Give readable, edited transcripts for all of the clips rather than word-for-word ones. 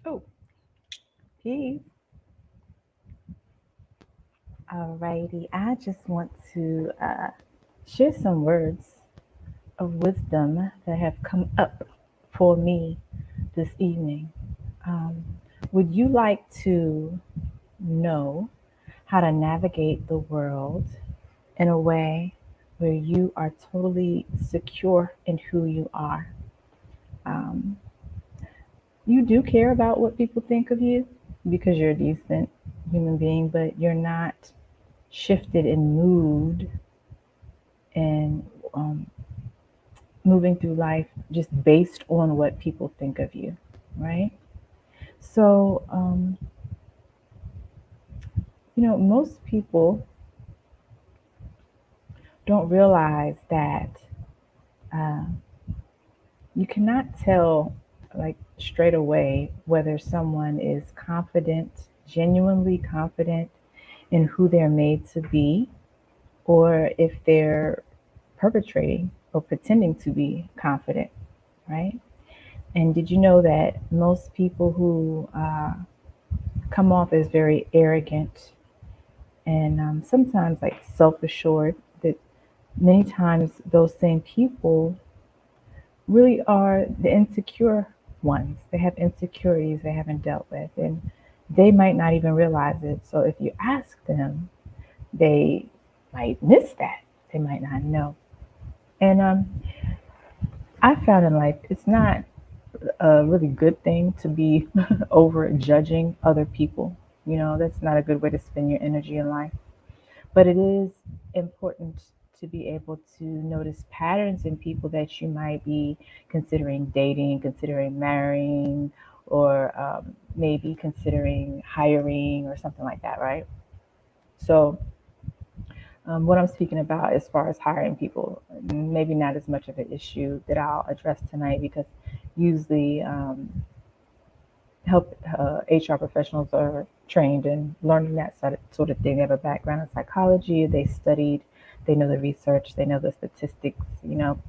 Oh, peace. Alrighty. I just want to share some words of wisdom that have come up for me this evening. Um, would you like to know how to navigate the world in a way where you are totally secure in who you are? Um, you do care about what people think of you because you're a decent human being, but you're not shifted in mood and moving through life just based on what people think of you, right? So, most people don't realize that uh, you cannot tell like straight away whether someone is confident, genuinely confident in who they're made to be, or if they're perpetrating or pretending to be confident, right? And did you know that most people who come off as very arrogant and sometimes like self assured, that many times those same people really are the insecure ones? They have insecurities they haven't dealt with, and they might not even realize it. So if you ask them, they might miss that. They might not know. And I found in life it's not a really good thing to be over judging other people. That's not a good way to spend your energy in life. But it is important to be able to notice patterns in people that you might be considering dating, considering marrying, or maybe considering hiring or something like that, right? So, what I'm speaking about as far as hiring people, maybe not as much of an issue that I'll address tonight because usually help HR professionals are trained in learning that sort of thing. They have a background in psychology. They studied. They know the research. They know the statistics.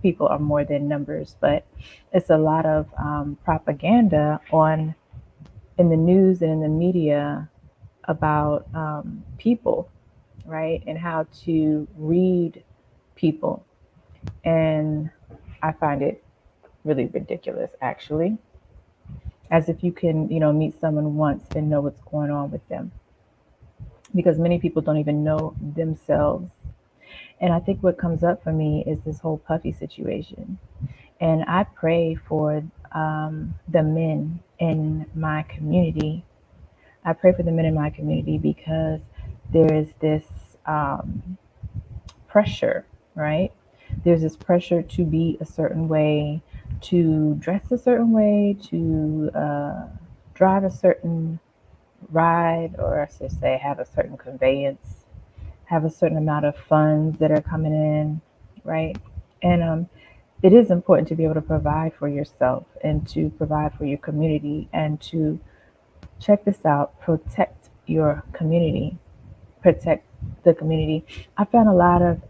People are more than numbers, but it's a lot of propaganda on in the news and in the media about people, right, and how to read people. And I find it really ridiculous, actually, as if you can, meet someone once and know what's going on with them, because many people don't even know themselves. And I think what comes up for me is this whole puffy situation. And I pray for the men in my community. I pray for the men in my community because there is this um, pressure, right? There's this pressure to be a certain way, to dress a certain way, to drive a certain ride, or I should say, have a certain conveyance, have a certain amount of funds that are coming in, right? And it is important to be able to provide for yourself and to provide for your community and to check this out, protect your community, protect the community. I found a lot of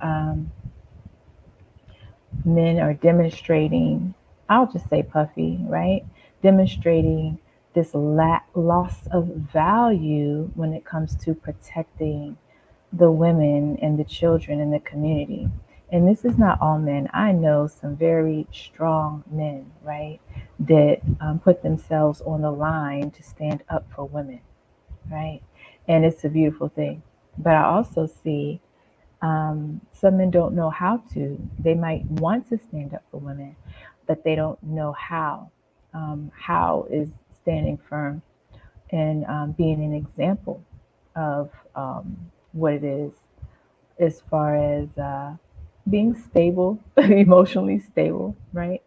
men are demonstrating, I'll just say puffy, right? Demonstrating this loss of value when it comes to protecting the women and the children in the community. And this is not all men. I know some very strong men, right, that put themselves on the line to stand up for women, right? And it's a beautiful thing. But I also see some men don't know how to. They might want to stand up for women, but they don't know how. How is standing firm and being an example of what it is as far as being stable, emotionally stable, right?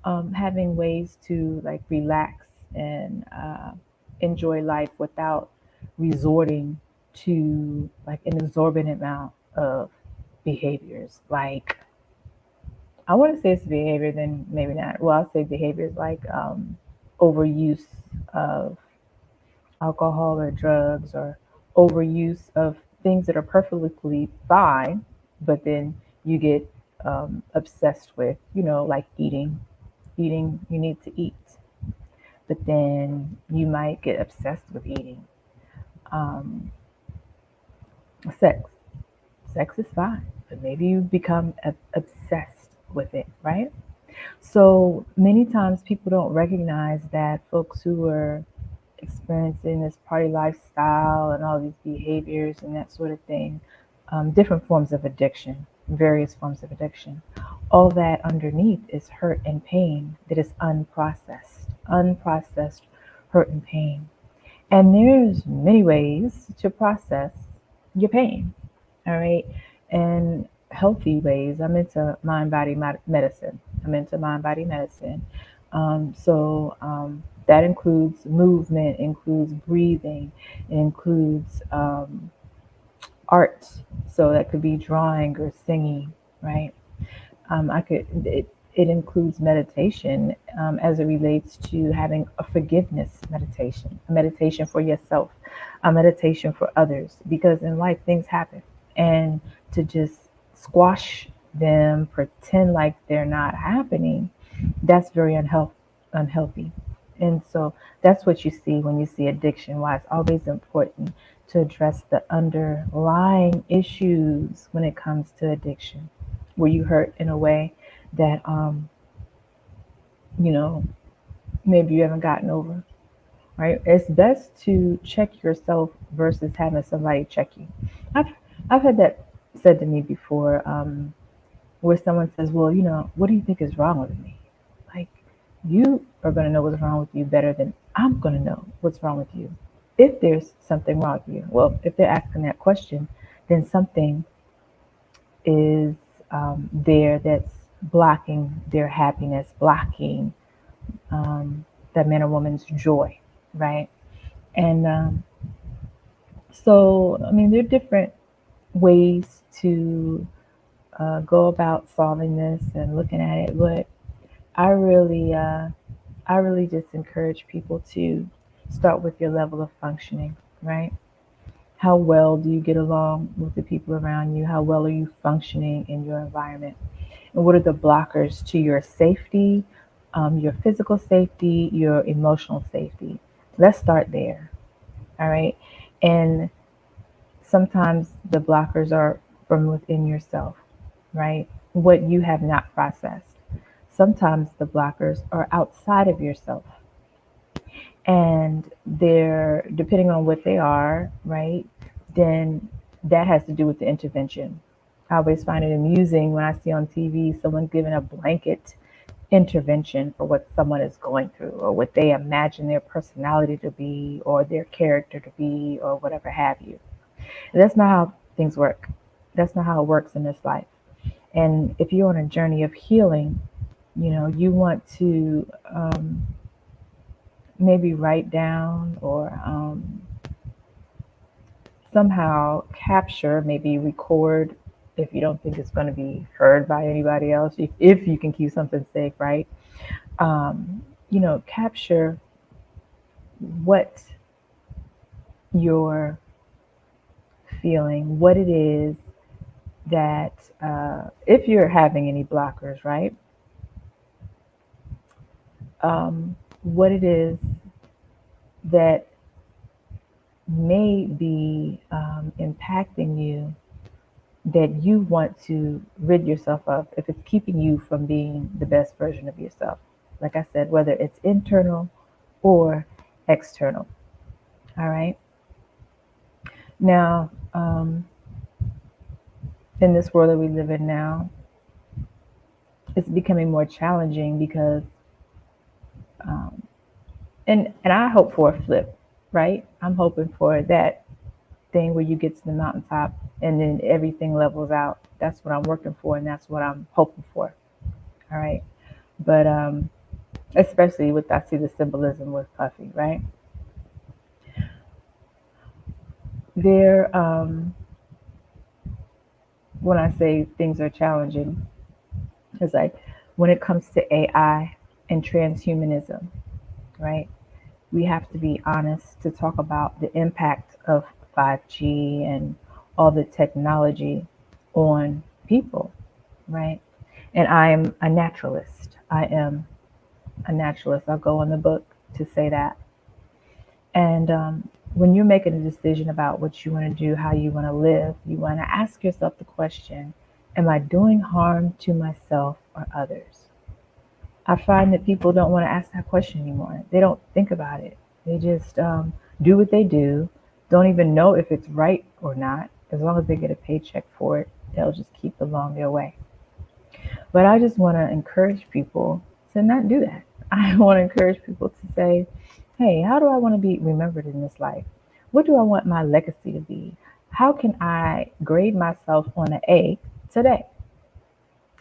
Having ways to like relax and enjoy life without resorting to like an exorbitant amount of behaviors. Like, I want to say it's behavior, then maybe not. Well, I'll say behaviors like overuse of alcohol or drugs, or overuse of things that are perfectly fine, but then you get obsessed with, like eating. You need to eat. but then you might get obsessed with eating. Um, sex. Sex is fine, but maybe you become obsessed with it, right? So many times people don't recognize that folks who are experiencing this party lifestyle and all these behaviors and that sort of thing, different forms of addiction, various forms of addiction, all that underneath is hurt and pain that is unprocessed hurt and pain. And there's many ways to process your pain, all right? And healthy ways. I'm into mind body medicine. I'm into mind body medicine. That includes movement, includes breathing, it includes art. So that could be drawing or singing, right? It includes meditation as it relates to having a forgiveness meditation, a meditation for yourself, a meditation for others, because in life things happen, and to just squash them, pretend like they're not happening, that's very unhealthy. And so that's what you see when you see addiction. Why it's always important to address the underlying issues when it comes to addiction. Were you hurt in a way that you know maybe you haven't gotten over? Right? It's best to check yourself versus having somebody check you. I've I've had that said to me before, where someone says, "Well, what do you think is wrong with me?" Like, you are going to know what's wrong with you better than I'm going to know what's wrong with you. If there's something wrong with you, well, if they're asking that question, then something is there that's blocking their happiness, blocking that man or woman's joy, right? And I mean, there are different ways to go about solving this and looking at it, but I really, uh, I really just encourage people to start with your level of functioning, right? How well do you get along with the people around you? How well are you functioning in your environment? And what are the blockers to your safety, your physical safety, your emotional safety? Let's start there. All right. And sometimes the blockers are from within yourself, right? What you have not processed. Sometimes the blockers are outside of yourself, and they're depending on what they are, right? Then that has to do with the intervention. I always find it amusing when I see on TV someone giving a blanket intervention for what someone is going through or what they imagine their personality to be or their character to be or whatever have you. And that's not how things work. That's not how it works in this life. And if you're on a journey of healing, you want to maybe write down or somehow capture, maybe record if you don't think it's going to be heard by anybody else, if you can keep something safe, right? Capture what you're feeling, what it is that, if you're having any blockers, right? What it is that may be impacting you that you want to rid yourself of if it's keeping you from being the best version of yourself. Like I said, whether it's internal or external. All right. Now, in this world that we live in now, it's becoming more challenging because, um, and I hope for a flip, right? I'm hoping for that thing where you get to the mountaintop and then everything levels out. That's what I'm working for, and that's what I'm hoping for. All right. But especially with, I see the symbolism with Puffy, right? There, when I say things are challenging, it's like when it comes to AI and transhumanism, right? We have to be honest to talk about the impact of 5G and all the technology on people, right? And I am a naturalist. I am a naturalist. I'll go on the book. to say that. And when you're making a decision about what you want to do, how you want to live, you want to ask yourself the question, am I doing harm to myself or others? I find that people don't want to ask that question anymore. They don't think about it. They just do what they do, don't even know if it's right or not. As long as they get a paycheck for it, they'll just keep along their way. But I just want to encourage people to not do that. I want to encourage people to say, hey, how do I want to be remembered in this life? What do I want my legacy to be? How can I grade myself on an A today?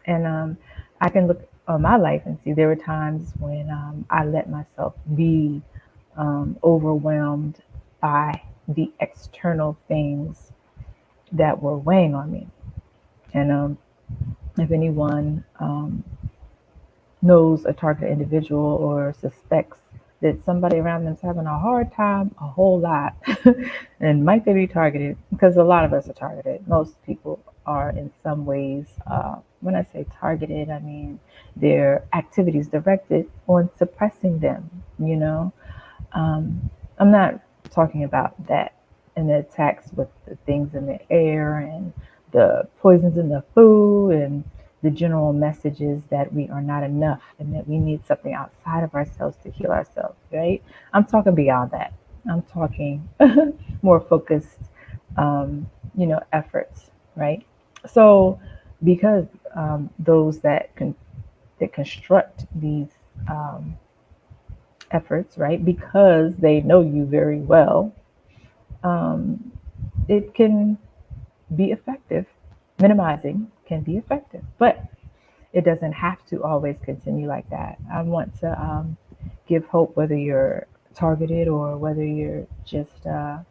And I can look on my life and see there were times when I let myself be overwhelmed by the external things that were weighing on me. And if anyone knows a target individual or suspects that somebody around them is having a hard time a whole lot, and might they be targeted? Because a lot of us are targeted. Most people are in some ways. When I say targeted, I mean their activities directed on suppressing them. You know, I'm not talking about that and the attacks with the things in the air and the poisons in the food and the general messages that we are not enough and that we need something outside of ourselves to heal ourselves, right? I'm talking beyond that. I'm talking more focused, efforts, right? So, because those that construct these um, efforts, right? Because they know you very well, um, it can be effective. Minimizing can be effective, but it doesn't have to always continue like that. I want to give hope whether you're targeted or whether you're just out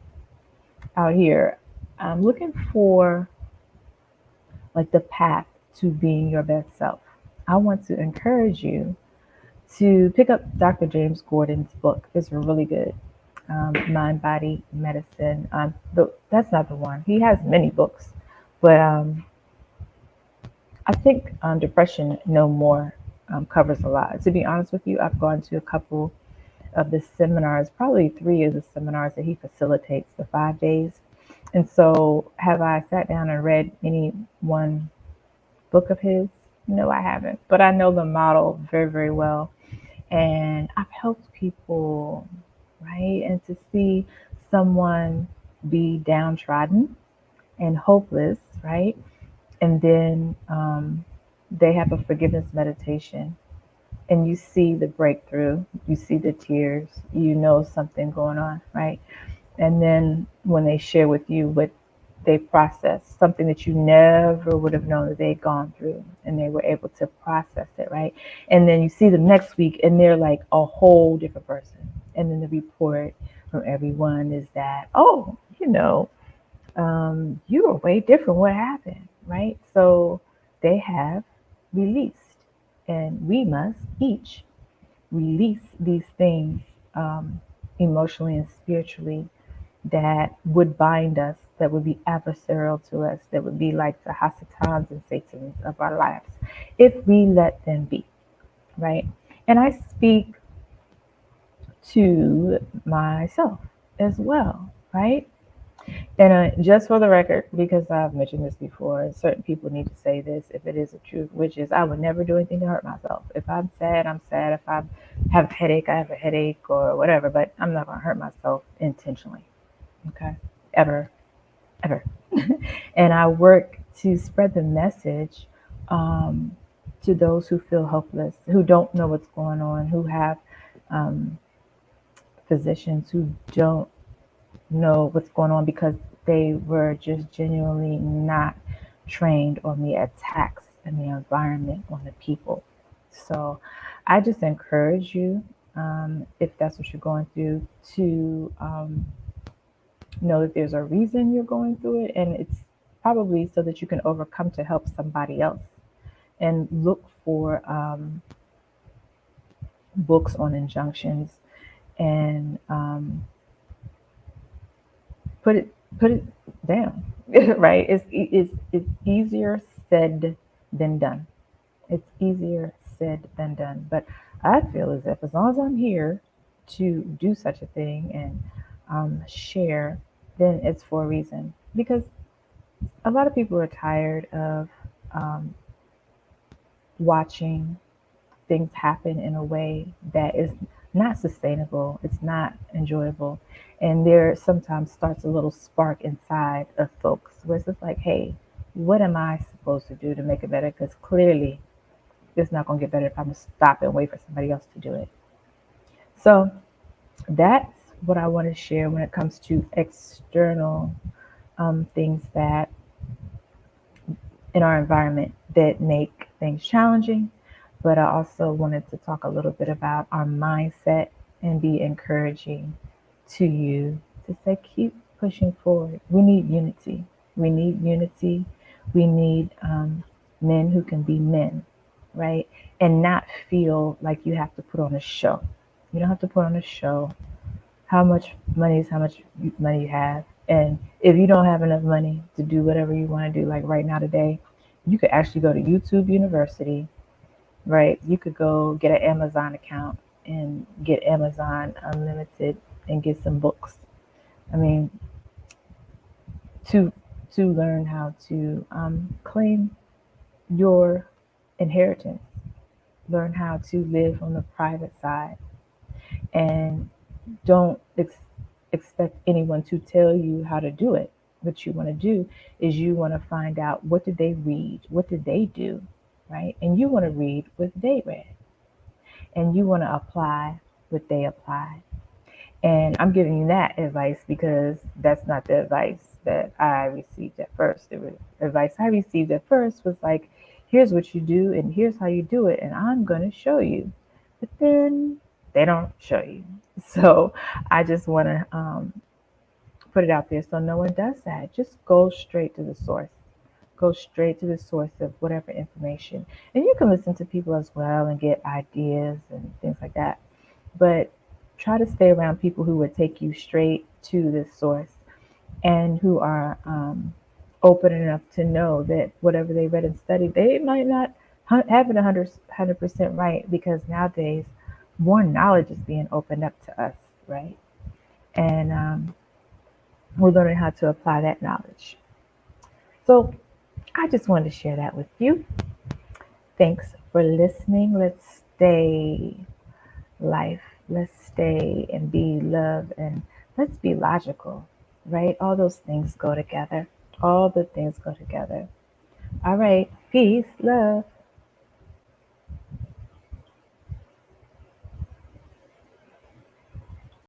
here. I'm looking for like the path to being your best self. I want to encourage you to pick up Dr. James Gordon's book. It's really good. Mind Body Medicine. That's not the one. He has many books, but I think Depression No More covers a lot. To be honest with you, I've gone to a couple of the seminars, probably three of the seminars that he facilitates, the 5 days. And so, have I sat down and read any one book of his? No, I haven't. But I know the model very, very well. And I've helped people, right? And to see someone be downtrodden and hopeless, right? And then they have a forgiveness meditation and you see the breakthrough, you see the tears, you know something going on, right? And then when they share with you what they process, something that you never would have known that they'd gone through, and they were able to process it, right? And then you see them next week and they're like a whole different person. And then the report from everyone is that, oh, you were way different. What happened, right? So they have released, and we must each release these things emotionally and spiritually that would bind us, that would be adversarial to us, that would be like the Hasatans and Satans of our lives, if we let them be, right? And I speak to myself as well, right? And just for the record, because I've mentioned this before, certain people need to say this if it is a truth, which is I would never do anything to hurt myself. If I'm sad, I'm sad. If I have a headache, I have a headache or whatever, but I'm not going to hurt myself intentionally. Okay? Ever, ever. And I work to spread the message um, to those who feel hopeless, who don't know what's going on, who have um, physicians who don't know what's going on because they were just genuinely not trained on the attacks and the environment on the people. So I just encourage you, if that's what you're going through, to know that there's a reason you're going through it, and it's probably so that you can overcome to help somebody else. And look for books on injunctions and put it down, right? It's easier said than done. It's easier said than done. But I feel as if as long as I'm here to do such a thing and share, then it's for a reason. Because a lot of people are tired of um, watching things happen in a way that is not sustainable, it's not enjoyable. And there sometimes starts a little spark inside of folks where it's just like, hey, what am I supposed to do to make it better? Because clearly it's not going to get better if I'm going to stop and wait for somebody else to do it. So that's what I want to share when it comes to external things that in our environment that make things challenging. But I also wanted to talk a little bit about our mindset and be encouraging to you to say, keep pushing forward. We need unity. We need unity. We need men who can be men, right? And not feel like you have to put on a show. You don't have to put on a show. How much money is how much money you have. And if you don't have enough money to do whatever you want to do, like right now today, you could actually go to YouTube University, right? You could go get an Amazon account and get Amazon Unlimited and get some books. I mean, to learn how to claim your inheritance, learn how to live on the private side, and don't expect anyone to tell you how to do it. What you want to do is you want to find out, what did they read? What did they do? Right? And you want to read what they read. And you want to apply what they applied. And I'm giving you that advice because that's not the advice that I received at first. The advice I received at first was like, here's what you do and here's how you do it, and I'm going to show you. But then they don't show you. So I just want to put it out there so no one does that. Just go straight to the source. Go straight to the source of whatever information. And you can listen to people as well and get ideas and things like that. But try to stay around people who would take you straight to the source and who are open enough to know that whatever they read and studied, they might not have it 100% right, because nowadays more knowledge is being opened up to us, right? And we're learning how to apply that knowledge. So I just wanted to share that with you. Thanks for listening. Let's stay life. Let's stay and be love, and let's be logical, right? All those things go together. All the things go together. All right. Peace, love.